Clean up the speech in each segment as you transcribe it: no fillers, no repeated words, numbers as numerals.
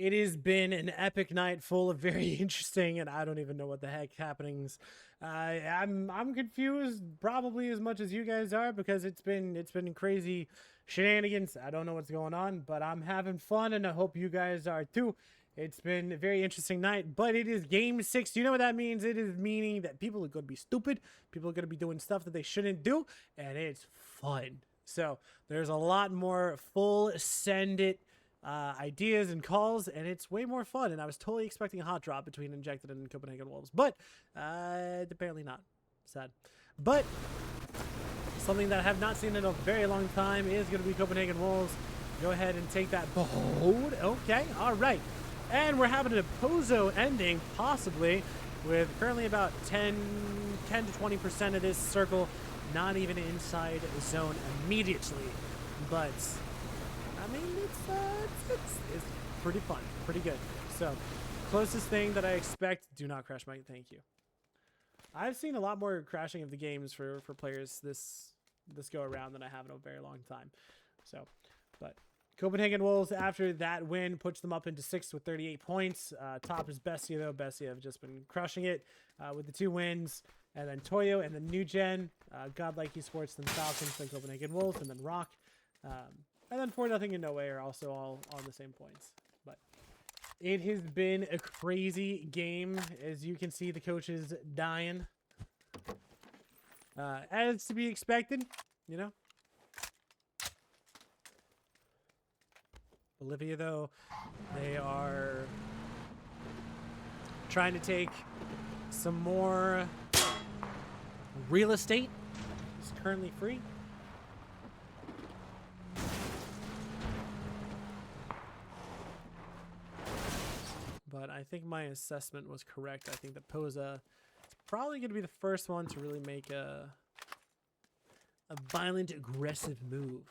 It has been an epic night full of very interesting, and I don't even know what the heck happenings. I'm confused, probably as much as you guys are, because it's been crazy shenanigans. I don't know what's going on, but I'm having fun, and I hope you guys are too. It's been a very interesting night, but it is game 6. Do you know what that means? It is meaning that people are going to be stupid. People are going to be doing stuff that they shouldn't do, and it's fun. So there's a lot more full send it ideas and calls, and it's way more fun. And I was totally expecting a hot drop between Injected and Copenhagen Wolves, but apparently not. Sad. But something that I have not seen in a very long time is going to be Copenhagen Wolves. Go ahead and take that bold. Okay, all right. And we're having a Pozo ending, possibly, with currently about 10 to 20% of this circle not even inside zone immediately. But I mean, it's pretty fun, pretty good. So, closest thing that I expect. Do not crash my. Thank you. I've seen a lot more crashing of the games for players this go around than I have in a very long time. So, but Copenhagen Wolves, after that win, puts them up into 6th with 38 points. Top is Bestia, though. Bestia have just been crushing it with the 2 wins. And then Toyo and then New Gen, Godlike Esports, then Falcons, then Copenhagen Wolves, and then Rock. And then 4-0 and No Way are also all on the same points. But it has been a crazy game. As you can see, the coaches dying. As to be expected, you know. Bolivia, though, they are trying to take some more real estate. It's currently free. But I think my assessment was correct. I think that Poza is probably going to be the first one to really make a violent, aggressive move.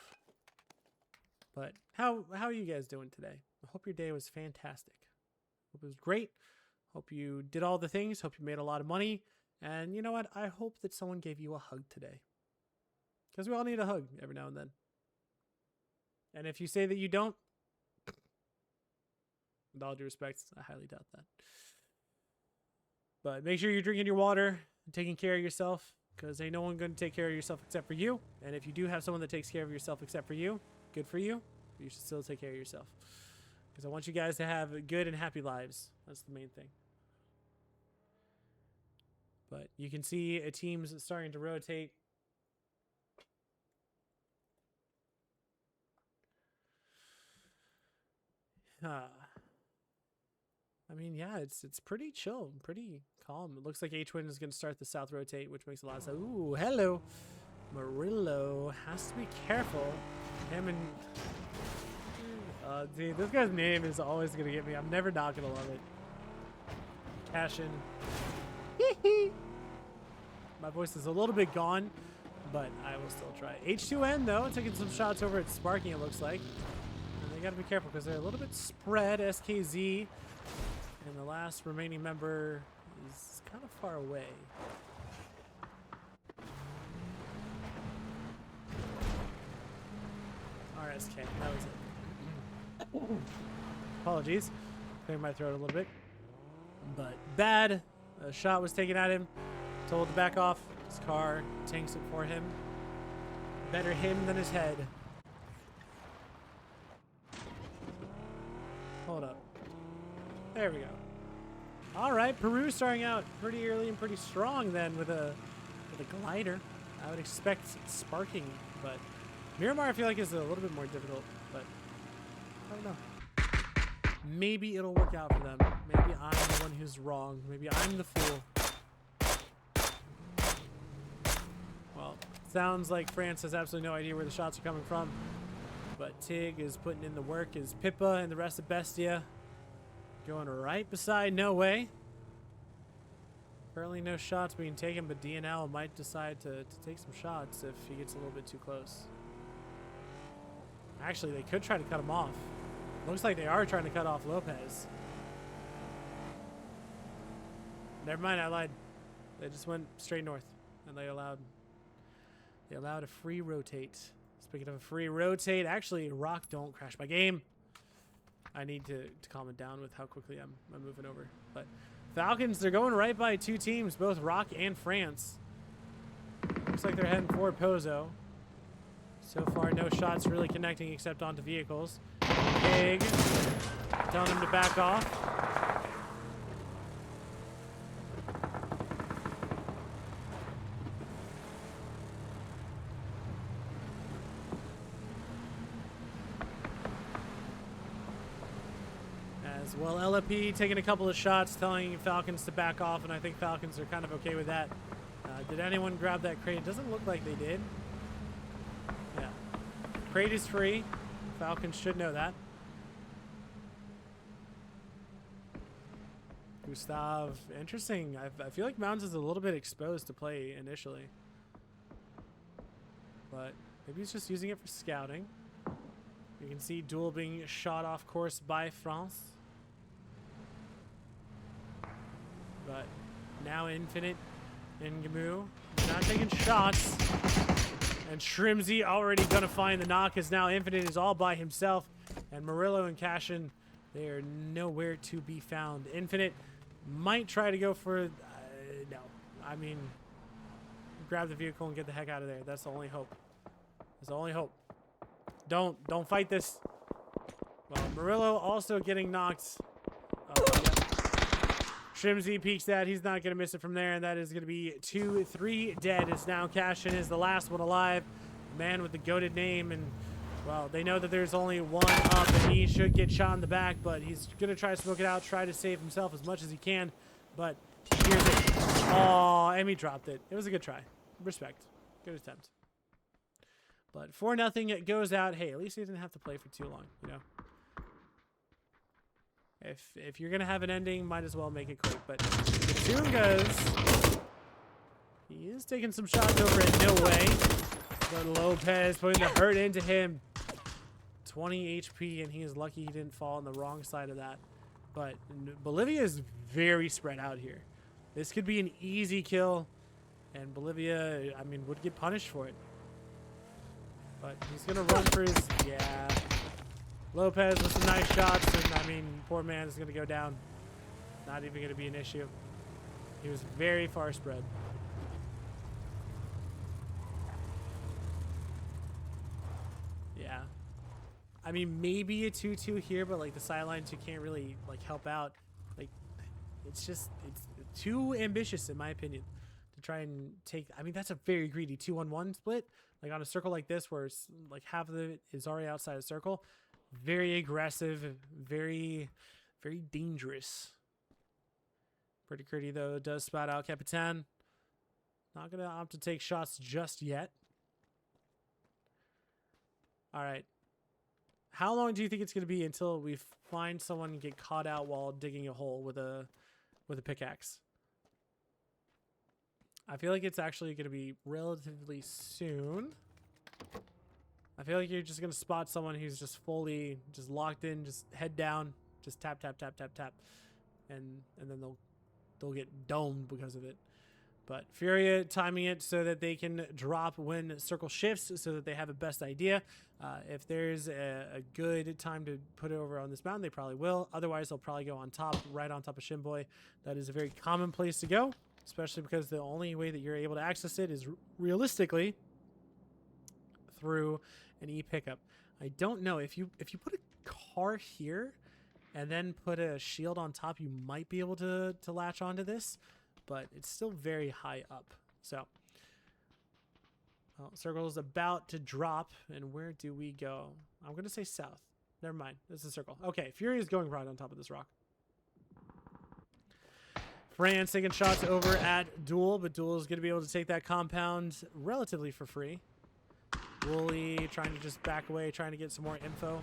But how are you guys doing today? I hope your day was fantastic. Hope it was great. Hope you did all the things. Hope you made a lot of money. And you know what? I hope that someone gave you a hug today. Because we all need a hug every now and then. And if you say that you don't, with all due respect, I highly doubt that. But make sure you're drinking your water and taking care of yourself. Because ain't no one going to take care of yourself except for you. And if you do have someone that takes care of yourself except for you, good for you. But you should still take care of yourself. Because I want you guys to have good and happy lives. That's the main thing. But you can see a team's starting to rotate. I mean, yeah, it's pretty chill, pretty calm. It looks like H-Win is going to start the south rotate, which makes a lot of sense. Ooh, hello. Murillo has to be careful. Him and... dude, this guy's name is always going to get me. I'm never not going to love it. Cash in. My voice is a little bit gone, but I will still try. H2N, though, taking some shots over at Sparking, it looks like. And they got to be careful because they're a little bit spread. SKZ. And the last remaining member is kind of far away. RSK, that was it. Apologies. Clearing my throat a little bit. But bad. A shot was taken at him. Told to back off. His car tanks it for him. Better him than his head. Hold up. There we go. All right, Peru starting out pretty early and pretty strong then with a glider. I would expect Sparking, but Miramar I feel like is a little bit more difficult, but I don't know. Maybe it'll work out for them. Maybe I'm the one who's wrong. Maybe I'm the fool. Well, sounds like France has absolutely no idea where the shots are coming from, but Tig is putting in the work as Pippa and the rest of Bestia. Going right beside No Way. Currently no shots being taken, but DNL might decide to take some shots if he gets a little bit too close. Actually, they could try to cut him off. Looks like they are trying to cut off Lopez. Never mind, I lied. They just went straight north, and they allowed a free rotate. Speaking of a free rotate, actually, Rock, don't crash my game. I need to calm it down with how quickly I'm moving over. But Falcons, they're going right by two teams, both Rock and France. Looks like they're heading for Pozo. So far, no shots really connecting except onto vehicles. Pig telling him to back off. As well, LFP taking a couple of shots, telling Falcons to back off, and I think Falcons are kind of okay with that. Did anyone grab that crate? It doesn't look like they did. Yeah. Crate is free. Falcons should know that. Gustav, interesting. I feel like Mounds is a little bit exposed to play initially. But maybe he's just using it for scouting. You can see Duel being shot off course by France. But now Infinite and Gamu not taking shots. And Shrimsy already gonna find the knock as now Infinite is all by himself. And Murillo and Cashin, they are nowhere to be found. Infinite might try to go for, no. I mean, grab the vehicle and get the heck out of there. That's the only hope. That's the only hope. Don't fight this. Well, Murillo also getting knocked. Oh, yeah. Shrimsy peeks that. He's not going to miss it from there, and that is going to be 2-3 dead. As now Cashin is the last one alive. Man with the goated name, and, well, they know that there's only one up, and he should get shot in the back, but he's going to try to smoke it out, try to save himself as much as he can, but here's it. Oh, and he dropped it. It was a good try. Respect. Good attempt. But 4-0, it goes out. Hey, at least he didn't have to play for too long, you know? If you're going to have an ending, might as well make it quick. But Tungas, he is taking some shots over at No Way. But Lopez putting the hurt into him. 20 HP, and he is lucky he didn't fall on the wrong side of that. But Bolivia is very spread out here. This could be an easy kill. And Bolivia, I mean, would get punished for it. But he's going to run for his... Yeah. Lopez with some nice shots, and I mean, poor man is going to go down. Not even going to be an issue. He was very far spread. Yeah. I mean, maybe a 2-2 here, but like the sideline 2 can't really like help out. Like, it's just, it's too ambitious in my opinion to try and take. I mean, that's a very greedy 2-1-1 split. Like on a circle like this where it's like half of it is already outside the circle. Very aggressive, very, very dangerous. Pretty Curdy, though, does spot out Capitan. Not going to opt to take shots just yet. All right. How long do you think it's going to be until we find someone get caught out while digging a hole with a pickaxe? I feel like it's actually going to be relatively soon. I feel like you're just going to spot someone who's just fully just locked in, just head down, just tap, tap, tap, tap, tap. And then they'll get domed because of it. But Furia timing it so that they can drop when circle shifts so that they have a best idea. If there's a good time to put it over on this mountain, they probably will. Otherwise, they'll probably go on top, right on top of Shinboy. That is a very common place to go, especially because the only way that you're able to access it is realistically through an e-pickup. I don't know if you put a car here and then put a shield on top, you might be able to latch onto this, but it's still very high up. So circle is about to drop, and where do we go? I'm gonna say south. Never mind, this is a circle. Okay, Fury is going right on top of this rock. France taking shots over at Duel, but Duel is gonna be able to take that compound relatively for free. Wooly trying to just back away, trying to get some more info.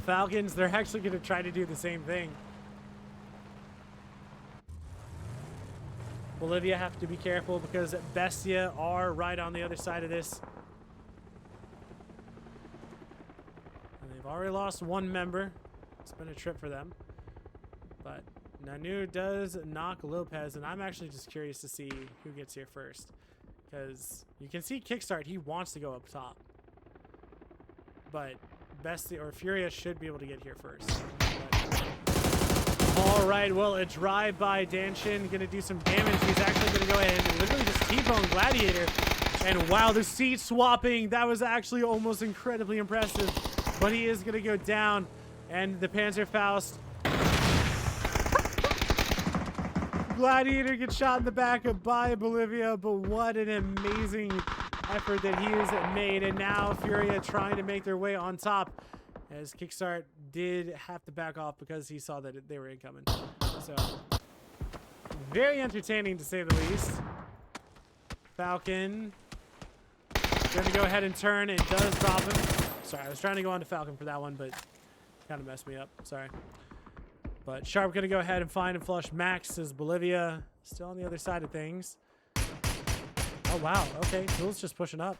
Falcons, they're actually going to try to do the same thing. Bolivia have to be careful because Bestia are right on the other side of this. And they've already lost one member. It's been a trip for them. But Nanu does knock Lopez, and I'm actually just curious to see who gets here first. Because you can see Kickstart, he wants to go up top. But Bestia or Furia should be able to get here first. All right, well, a drive-by Danshin gonna do some damage. He's actually gonna go ahead and literally just T-bone Gladiator. And wow, the seat swapping, that was actually almost incredibly impressive. But he is gonna go down, and the Panzerfaust. Gladiator gets shot in the back by Bolivia, but what an amazing effort that he has made. And now Furia trying to make their way on top, as Kickstart did have to back off because he saw that they were incoming. So, very entertaining to say the least. Falcon gonna go ahead and turn, and does drop him. Sorry, I was trying to go on to Falcon for that one, but kind of messed me up. Sorry. But Sharp gonna go ahead and find and flush Max as Bolivia still on the other side of things. Oh wow, okay, Tool's just pushing up.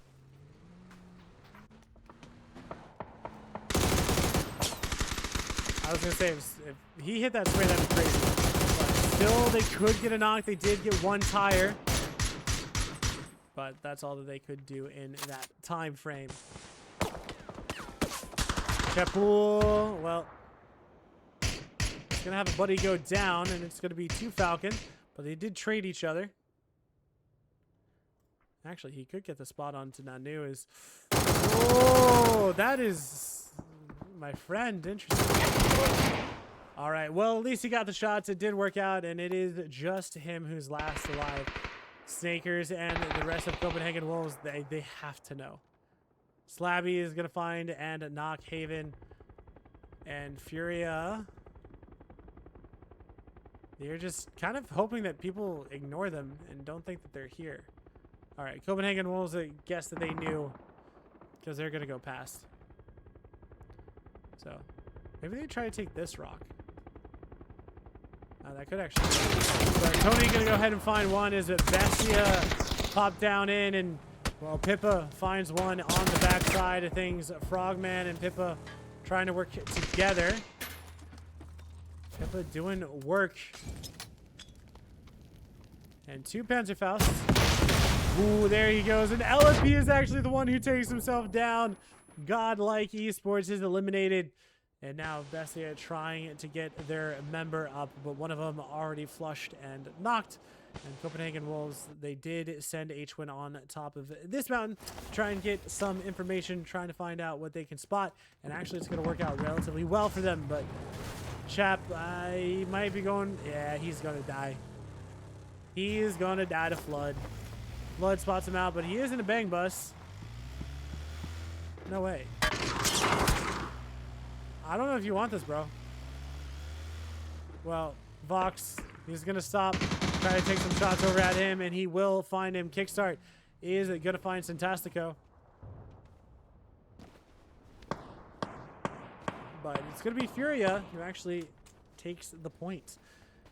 I was gonna say if he hit that spray, that'd be crazy. But still, they could get a knock. They did get one tire, but that's all that they could do in that time frame. Chapul, well, he's gonna have a buddy go down, and it's gonna be 2 Falcon, but they did trade each other. Actually, he could get the spot onto Nanu. Oh, that is my friend. Interesting. All right, well, at least he got the shots. It did work out, and it is just him who's last alive. Snakers and the rest of Copenhagen Wolves, they have to know. Slabby is going to find and knock Haven. And Furia, they're just kind of hoping that people ignore them and don't think that they're here. All right, Copenhagen Wolves, I guess that they knew because they're going to go past. So maybe they try to take this rock. That could actually. But Tony going to go ahead and find one as a Bestia pop down in, and well, Pippa finds one on the backside of things. Frogman and Pippa trying to work together. Pippa doing work. And 2 Panzerfausts. Ooh, there he goes. And LFP is actually the one who takes himself down. Godlike Esports is eliminated. And now Bestia trying to get their member up, but one of them already flushed and knocked. And Copenhagen Wolves, they did send H-Win on top of this mountain to try and get some information, trying to find out what they can spot. And actually, it's going to work out relatively well for them. But Chap, he might be going... Yeah, he's going to die. He is going to die to Flood. Flood spots him out, but he is in a bang bus. No way. I don't know if you want this, bro. Well, Vox, he's going to stop, try to take some shots over at him, and he will find him. Kickstart is going to find Fantastico. But it's going to be Furia who actually takes the point.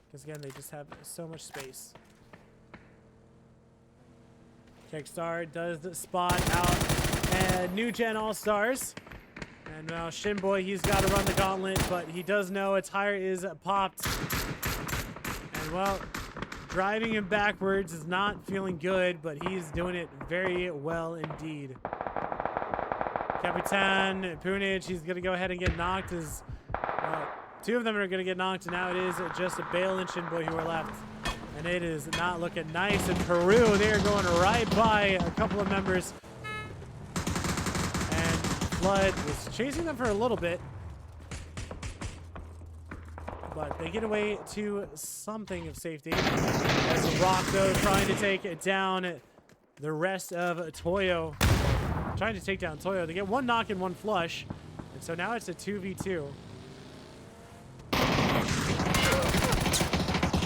Because, again, they just have so much space. Kickstart does the spot out. And New Gen All-Stars. And now Shinboy, he's got to run the gauntlet, but he does know a tire is popped. And well, driving him backwards is not feeling good, but he's doing it very well indeed. Capitan Punich, he's going to go ahead and get knocked. As 2 of them are going to get knocked, and now it is just Bale and Shinboy who are left. And it is not looking nice. And Peru, they're going right by a couple of members. Flood was chasing them for a little bit, but they get away to something of safety. As Rock, though, trying to take down the rest of Toyo. Trying to take down Toyo. They get 1 knock and 1 flush, and so now it's a 2v2.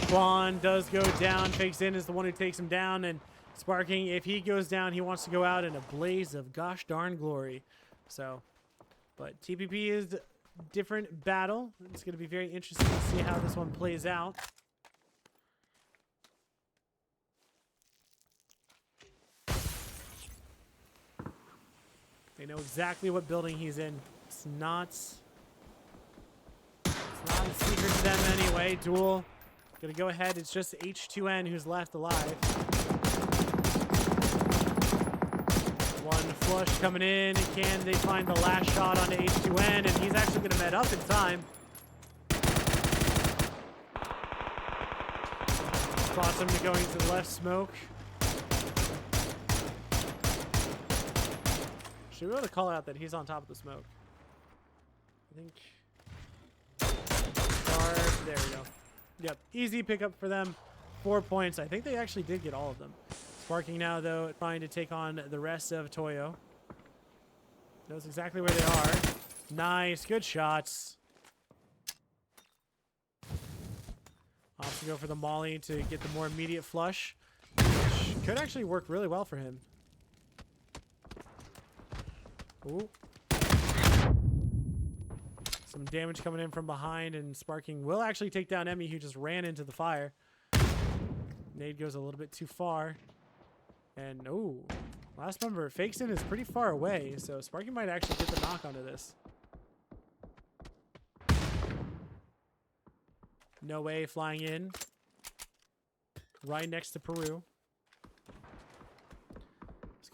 Quan does go down. Fakes in is the one who takes him down, and Sparking, if he goes down, he wants to go out in a blaze of gosh darn glory. So, but TPP is a different battle. It's going to be very interesting to see how this one plays out. They know exactly what building he's in. It's not a secret to them anyway. Duel. Going to go ahead. It's just H2N who's left alive. 1 One flush coming in. Can they find the last shot on H2N? And he's actually going to med up in time. Spots him going to the left smoke. Should we be able to call out that he's on top of the smoke? I think. There we go. Yep, easy pickup for them. 4 points. I think they actually did get all of them. Sparking now, though, trying to take on the rest of Toyo. Knows exactly where they are. Nice, good shots. Opts to go for the molly to get the more immediate flush, which could actually work really well for him. Ooh. Some damage coming in from behind, and Sparking will actually take down Emmy, who just ran into the fire. Nade goes a little bit too far. And, oh, last member, Fakeston is pretty far away, so Sparking might actually get the knock onto this. No way flying in. Right next to Peru.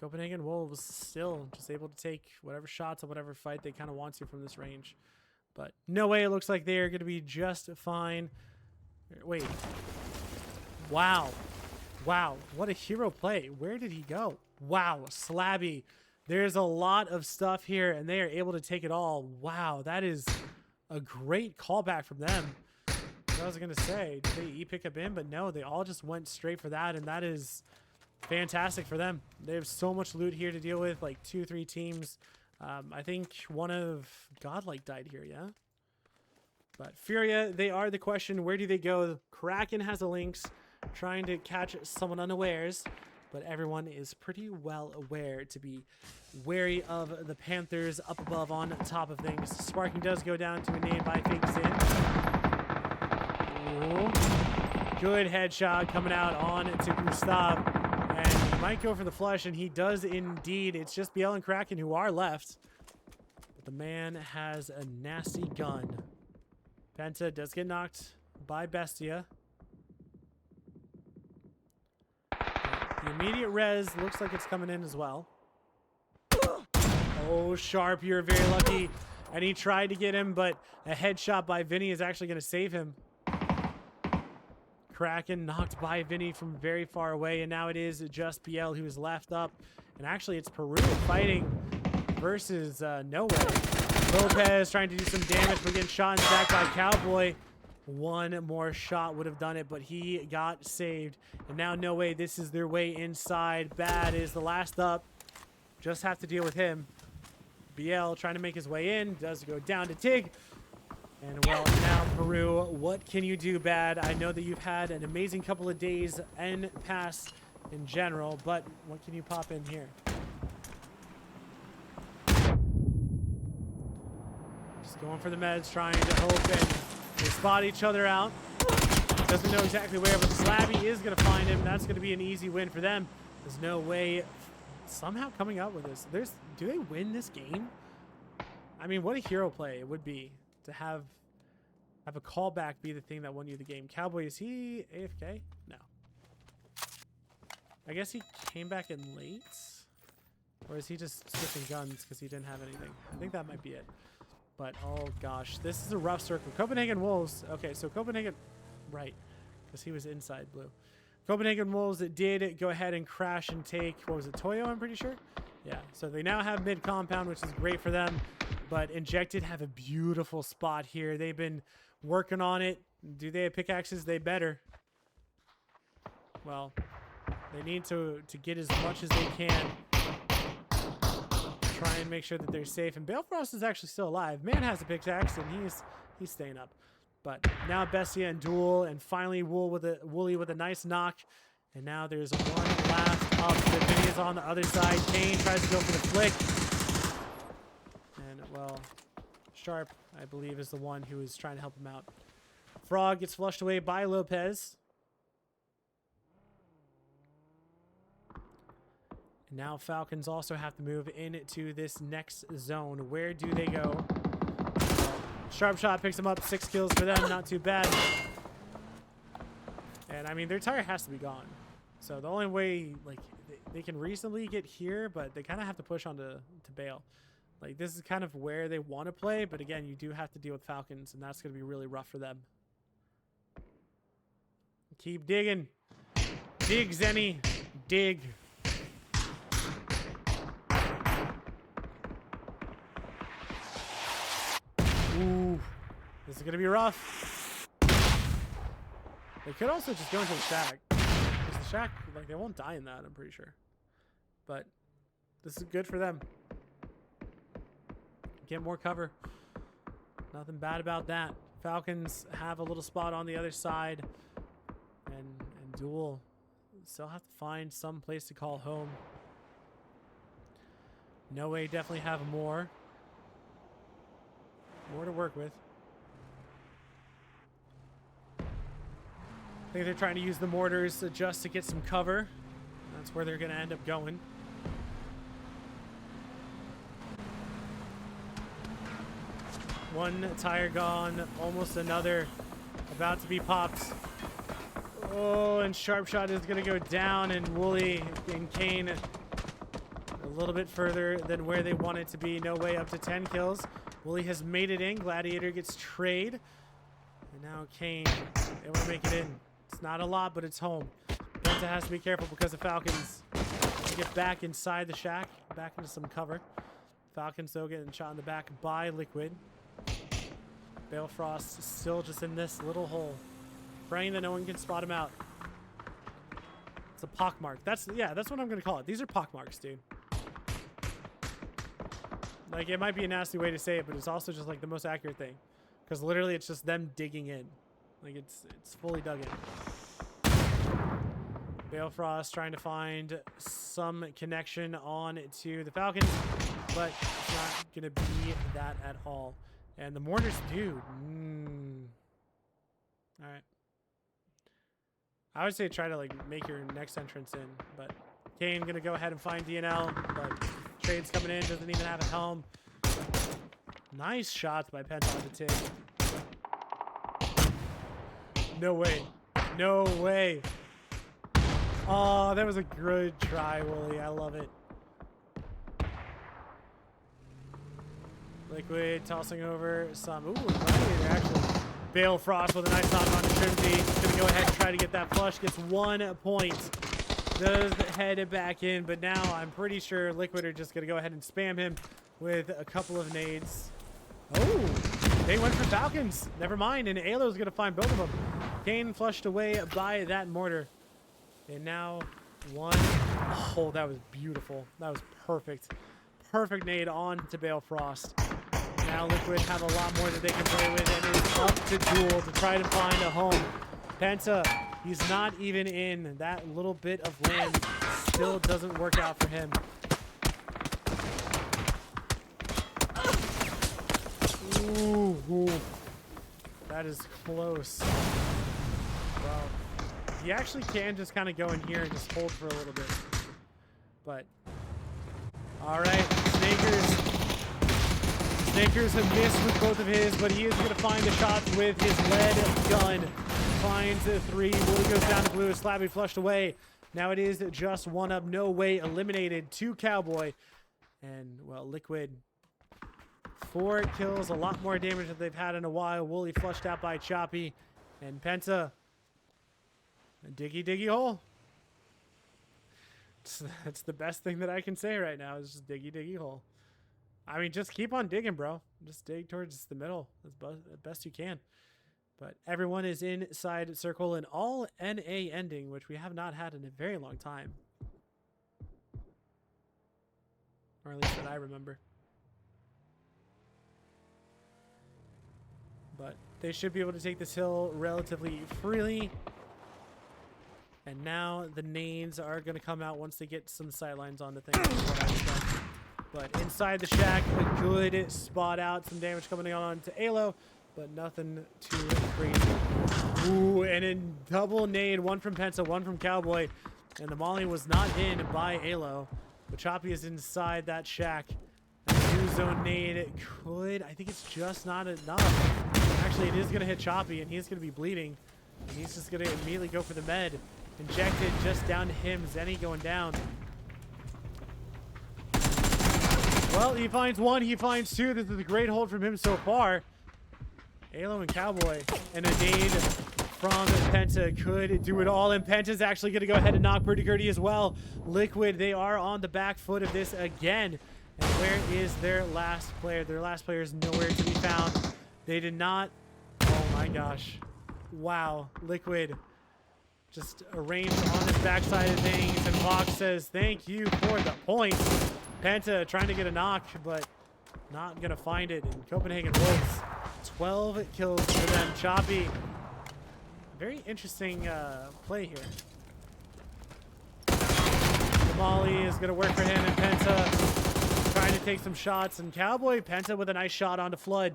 Copenhagen Wolves still just able to take whatever shots or whatever fight they kind of want to from this range. But no way, it looks like they're going to be just fine. Wait. Wow. Wow. What a hero play. Where did he go? Wow. Slabby. There's a lot of stuff here, and they are able to take it all. Wow. That is a great callback from them. What I was going to say, did they pick up in? But no, they all just went straight for that, and that is fantastic for them. They have so much loot here to deal with, like 2-3 teams. I think one of Godlike died here, yeah? But Furia, they are the question. Where do they go? Kraken has a Lynx, trying to catch someone unawares, but everyone is pretty well aware to be wary of the Panthers up above on top of things. Sparking does go down to a nade by Fakeston. Good headshot coming out on to Gustav. And he might go for the flush, and he does indeed. It's just BL and Kraken who are left. But the man has a nasty gun. Penta does get knocked by Bestia. The immediate res looks like it's coming in as well. Oh, Sharp, you're very lucky. And he tried to get him, but a headshot by Vinny is actually going to save him. Kraken knocked by Vinny from very far away, and now it is just BL who is left up. And actually, it's Peru fighting versus Nowhere. Lopez trying to do some damage, but getting shot in the back by Cowboy. One more shot would have done it, but he got saved. And now No Way, this is their way inside. Bad is the last up. Just have to deal with him. BL trying to make his way in. Does go down to Tig. And well, now Peru, what can you do, Bad? I know that you've had an amazing couple of days and pass in general, but what can you pop in here? Just going for the meds, trying to hope, and they spot each other out. Doesn't know exactly where, but Slabby is going to find him. That's going to be an easy win for them. There's No Way somehow coming out with this. Do they win this game? I mean, what a hero play it would be to have a callback be the thing that won you the game. Cowboy, is he AFK? No. I guess he came back in late? Or is he just switching guns because he didn't have anything? I think that might be it. But, oh gosh, this is a rough circle. Copenhagen Wolves. Okay, so Copenhagen, right, because he was inside blue. Copenhagen Wolves did go ahead and crash and take, what was it, Toyo, I'm pretty sure? Yeah, so they now have mid-compound, which is great for them. But Injected have a beautiful spot here. They've been working on it. Do they have pickaxes? They better. Well, they need to get as much as they can. Try and make sure that they're safe. And Balefrost is actually still alive. Man has a pickaxe, and he's staying up. But now Bestia and Duel, and finally Wooly with a nice knock. And now there's one last up. The Vinny is on the other side. Kane tries to go for the flick. And, well, Sharp, I believe, is the one who is trying to help him out. Frog gets flushed away by Lopez. And now Falcons also have to move into this next zone. Where do they go? Sharp Shot picks him up. 6 kills for them. Not too bad. And, I mean, their tire has to be gone. So the only way, like, they can reasonably get here, but they kind of have to push on to bail. Like, this is kind of where they want to play, but again, you do have to deal with Falcons, and that's going to be really rough for them. Keep digging. Dig, Zenny. Dig. Ooh. This is going to be rough. They could also just go into the shack. Because the shack, like, they won't die in that, I'm pretty sure. But this is good for them. Get more cover. Nothing bad about that. Falcons have a little spot on the other side. And Duel still have to find some place to call home. No Way definitely have more. More to work with. I think they're trying to use the mortars just to get some cover. That's where they're going to end up going. One tire gone, almost another about to be popped. Oh, and Sharp Shot is going to go down, and Wooly and Kane a little bit further than where they want it to be. No Way up to 10 kills. Wooly has made it in. Gladiator gets trade. And now Kane able to make it in. It's not a lot, but it's home. Penta has to be careful because the Falcons get back inside the shack, back into some cover. Falcons, though, getting shot in the back by Liquid. Balefrost still just in this little hole, praying that no one can spot him out. It's a pockmark. That's what I'm gonna call it. These are pockmarks, dude. Like, it might be a nasty way to say it, but it's also just like the most accurate thing, because literally it's just them digging in. Like, it's fully dug in. Balefrost trying to find some connection on to the Falcons, but it's not gonna be that at all. And the mortars, dude. All right. I would say try to, like, make your next entrance in, but Kane gonna go ahead and find DNL, but Trade's coming in, doesn't even have a helm. Nice shots by Penta to Tig. No way. No way. Oh, that was a good try, Wooly. I love it. Liquid tossing over some. Ooh, Gladiator actually. Balefrost with a nice knock on Trinity. He's going to go ahead and try to get that flush. Gets 1 point. Does head back in, but now I'm pretty sure Liquid are just going to go ahead and spam him with a couple of nades. Oh, they went for Falcons. Never mind, and Alo's going to find both of them. Kane flushed away by that mortar. And now one. Oh, that was beautiful. That was perfect. Perfect nade on to Balefrost. Now Liquid have a lot more that they can play with, and it's up to Duel to try to find a home. Penta, he's not even in. That little bit of land still doesn't work out for him. Ooh. That is close. Well, he actually can just kind of go in here and just hold for a little bit. But, all right, Snakers have missed with both of his, but he is going to find the shots with his lead gun. Finds the 3. Willie goes down to blue. Slabby flushed away. Now it is just 1 up. No Way eliminated. 2 Cowboy. And, well, Liquid, 4 kills. A lot more damage than they've had in a while. Wooly flushed out by Choppy. And Penta, a diggy hole. That's the best thing that I can say right now is just diggy hole. I mean, just keep on digging, bro. Just dig towards the middle as best you can. But everyone is inside circle, and all NA ending, which we have not had in a very long time. Or at least that I remember. But they should be able to take this hill relatively freely. And now the nades are going to come out once they get some sightlines on the thing. But inside the shack, a good spot out. Some damage coming on to Alo, but nothing too crazy. Ooh, and a double nade. 1 from Penta, 1 from Cowboy. And the molly was not in by Alo. But Choppy is inside that shack. That new zone nade could, I think it's just not enough. Actually, it is going to hit Choppy, and he's going to be bleeding. And he's just going to immediately go for the med. injected just down to him. Zenny going down. Well, he finds one, he finds two. This is a great hold from him so far. Halo and Cowboy. And a nade from Penta could do it all. And Penta's actually going to go ahead and knock Pretty Gertie as well. Liquid, they are on the back foot of this again. And where is their last player? Their last player is nowhere to be found. They did not. Oh my gosh. Wow. Liquid just arranged on his backside of things. And Vox says, thank you for the points. Penta trying to get a knock, but not going to find it. And Copenhagen Wolves, 12 kills for them. Choppy. Very interesting play here. Molly is going to work for him, and Penta trying to take some shots. And Cowboy, Penta with a nice shot onto Flood.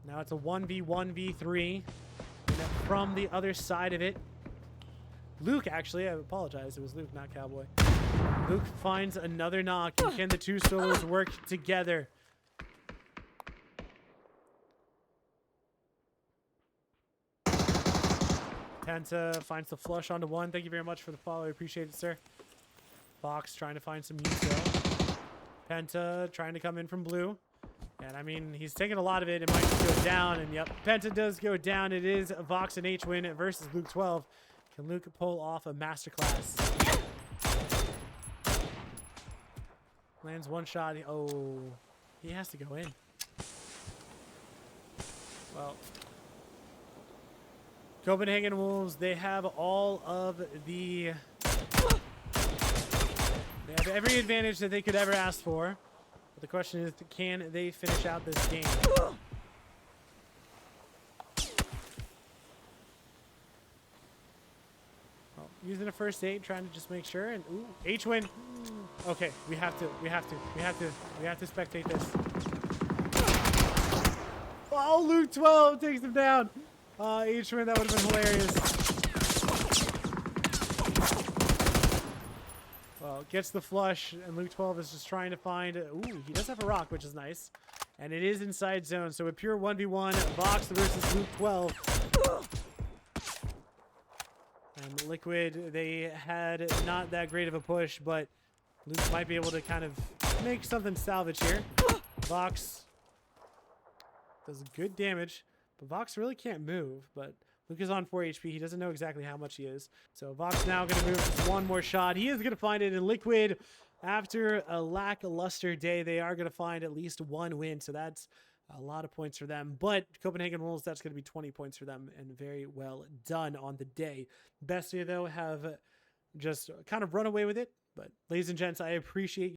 Now it's a 1v1v3. And then from the other side of it, Luke, actually, I apologize. It was Luke, not Cowboy. Luke finds another knock. And can the two solos work together? Penta finds the flush onto one. Thank you very much for the follow. I appreciate it, sir. Fox trying to find some Yuso. Penta trying to come in from blue. And I mean, he's taking a lot of it. It might just go down. And yep, Penta does go down. It is Vox and H-Win versus Luke 12. Can Luke pull off a masterclass? Lands one shot. Oh, he has to go in. Well, Copenhagen Wolves, they have all of the... They have every advantage that they could ever ask for. But the question is, can they finish out this game? Well, using a first aid, trying to just make sure. And ooh, H-Win. Okay, we have to spectate this. Oh, Luke 12 takes him down. H-Win, that would have been hilarious. Well, gets the flush, and Luke 12 is just trying to find... Ooh, he does have a rock, which is nice. And it is inside zone, so a pure 1v1, Vox versus Luke 12. And Liquid, they had not that great of a push, but Luke might be able to kind of make something salvage here. Vox does good damage, but Vox really can't move, but... Luke is on 4 HP. He doesn't know exactly how much he is. So Vox now going to move just one more shot. He is going to find it in Liquid. After a lackluster day, they are going to find at least one win. So that's a lot of points for them. But Copenhagen Wolves, that's going to be 20 points for them. And very well done on the day. Bestia, though, have just kind of run away with it. But ladies and gents, I appreciate